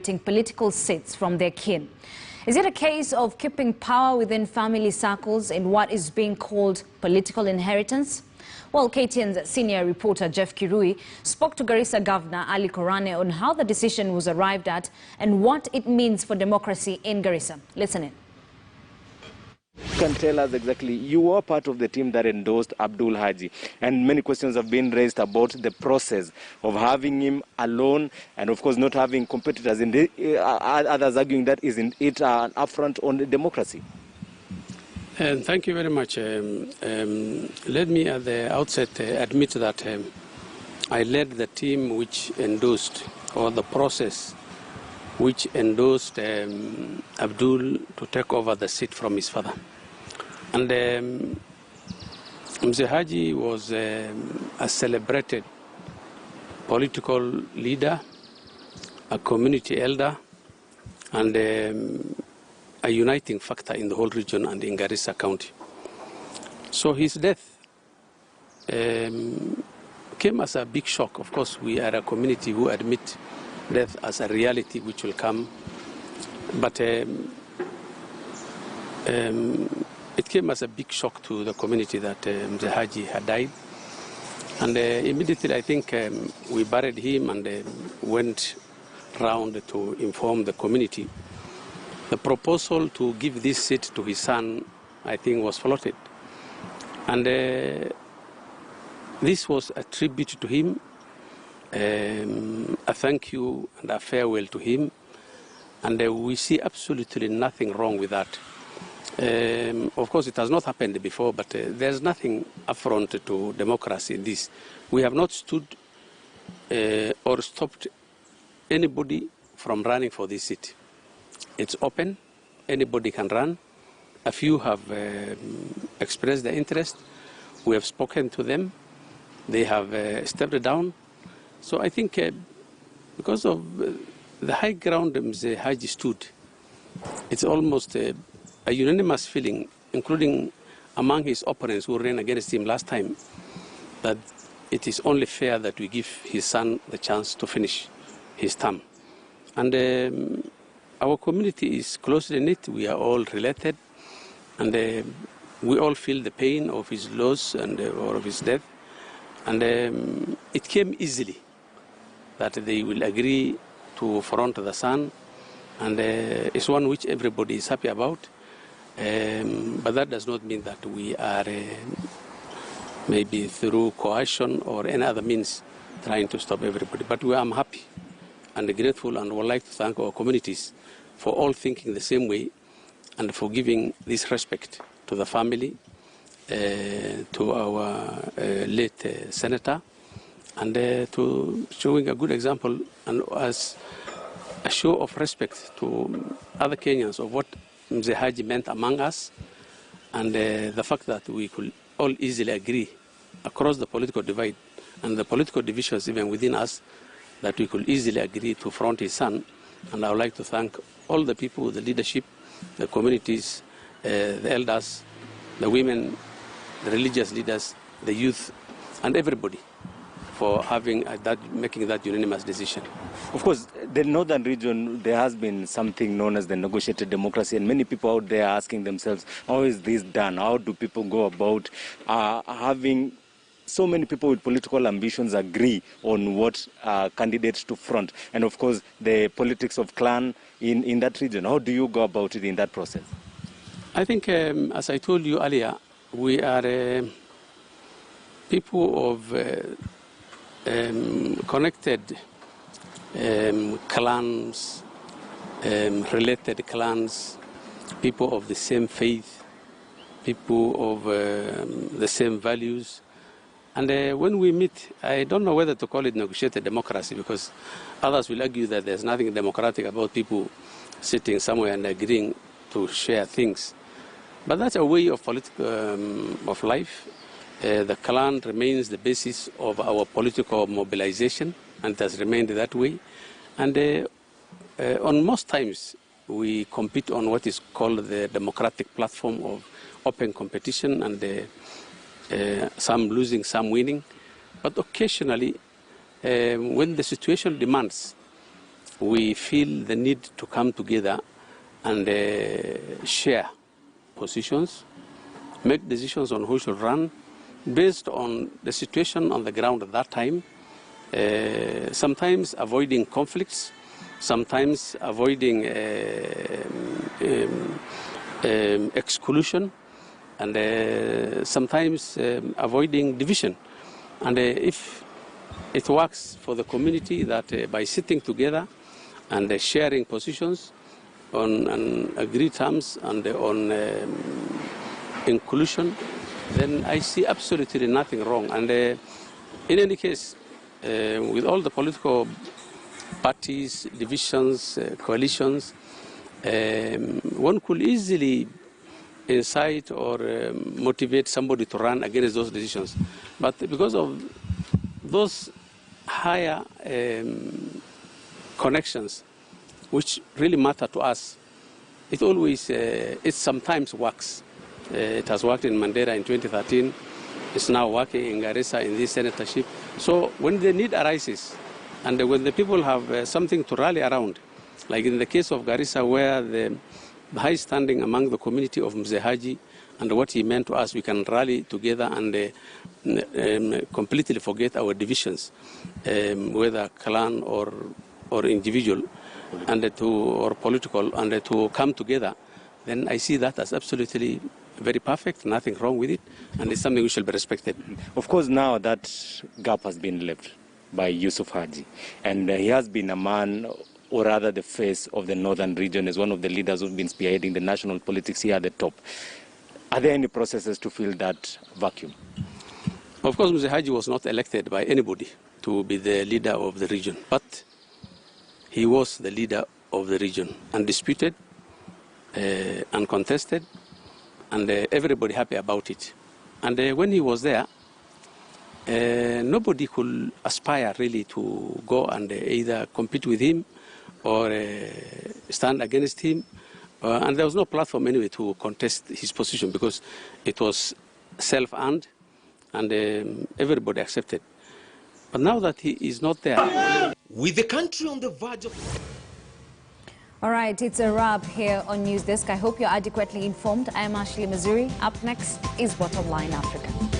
Political seats from their kin. Is it a case of keeping power within family circles in what is being called political inheritance? Well, KTN's senior reporter Jeff Kirui spoke to Garissa Governor Ali Korane on how the decision was arrived at and what it means for democracy in Garissa. Listen in. Can tell us exactly, you were part of the team that endorsed Abdul Haji, and many questions have been raised about the process of having him alone and of course not having competitors, in the, others arguing that isn't it an affront on democracy. Thank you very much. Let me at the outset admit that I led the team which endorsed, or the process which endorsed Abdul to take over the seat from his father. And Mzee Haji was a celebrated political leader, a community elder, and a uniting factor in the whole region and in Garissa County. So his death came as a big shock. Of course, we are a community who admit death as a reality which will come, but it came as a big shock to the community that Mzee Haji had died. And immediately, I think, we buried him and went round to inform the community. The proposal to give this seat to his son, I think, was floated. And this was a tribute to him, a thank you and a farewell to him. And we see absolutely nothing wrong with that. Of course, it has not happened before, but there's nothing affront to democracy in this. We have not stood or stopped anybody from running for this seat. It's open. Anybody can run. A few have expressed their interest. We have spoken to them. They have stepped down. So I think because of the high ground Mzee Haji stood, it's almost a unanimous feeling, including among his opponents who ran against him last time, that it is only fair that we give his son the chance to finish his term. And our community is closely knit. We are all related, and we all feel the pain of his loss and or of his death. And it came easily that they will agree to front the son, and it's one which everybody is happy about. But that does not mean that we are maybe through coercion or any other means trying to stop everybody. But I'm happy and grateful, and would like to thank our communities for all thinking the same way and for giving this respect to the family, to our late senator, and to showing a good example and as a show of respect to other Kenyans of what Mzee Haji meant among us, and the fact that we could all easily agree across the political divide and the political divisions even within us, that we could easily agree to front his son. And I would like to thank all the people, the leadership, the communities, the elders, the women, the religious leaders, the youth, and everybody for having making that unanimous decision. Of course, the northern region, there has been something known as the negotiated democracy, and many people out there are asking themselves, how is this done? How do people go about having so many people with political ambitions agree on what candidates to front? And of course, the politics of clan in that region. How do you go about it in that process? I think, as I told you earlier, we are people of connected clans, related clans, people of the same faith, people of the same values. And when we meet, I don't know whether to call it negotiated democracy, because others will argue that there's nothing democratic about people sitting somewhere and agreeing to share things. But that's a way of of life. The clan remains the basis of our political mobilization, and it has remained that way. And on most times, we compete on what is called the democratic platform of open competition, and some losing, some winning. But occasionally, when the situation demands, we feel the need to come together and share positions, make decisions on who should run based on the situation on the ground at that time, sometimes avoiding conflicts, sometimes avoiding exclusion, and sometimes avoiding division. And if it works for the community that by sitting together and sharing positions on agreed terms and on inclusion, then I see absolutely nothing wrong. And in any case, with all the political parties, divisions, coalitions, one could easily incite or motivate somebody to run against those decisions. But because of those higher connections, which really matter to us, it always, it sometimes works. It has worked in Mandera in 2013. It's now working in Garissa in this senatorship. So when the need arises, and when the people have something to rally around, like in the case of Garissa, where the high standing among the community of Mzee Haji and what he meant to us, we can rally together and completely forget our divisions, whether clan or individual, or political, and to come together, then I see that as absolutely very perfect, nothing wrong with it, and it's something we should be respected. Of course, now that gap has been left by Yusuf Haji, and he has been a man, or rather the face of the northern region, as one of the leaders who've been spearheading the national politics here at the top. Are there any processes to fill that vacuum? Of course, Mzee Haji was not elected by anybody to be the leader of the region, but he was the leader of the region, undisputed, uncontested, and everybody happy about it. And when he was there, nobody could aspire really to go and either compete with him or stand against him. And there was no platform anyway to contest his position because it was self-earned and everybody accepted. But now that he is not there... With the country on the verge of... All right, it's a wrap here on News Desk. I hope you're adequately informed. I am Ashley Mazuri. Up next is Bottom Line Africa.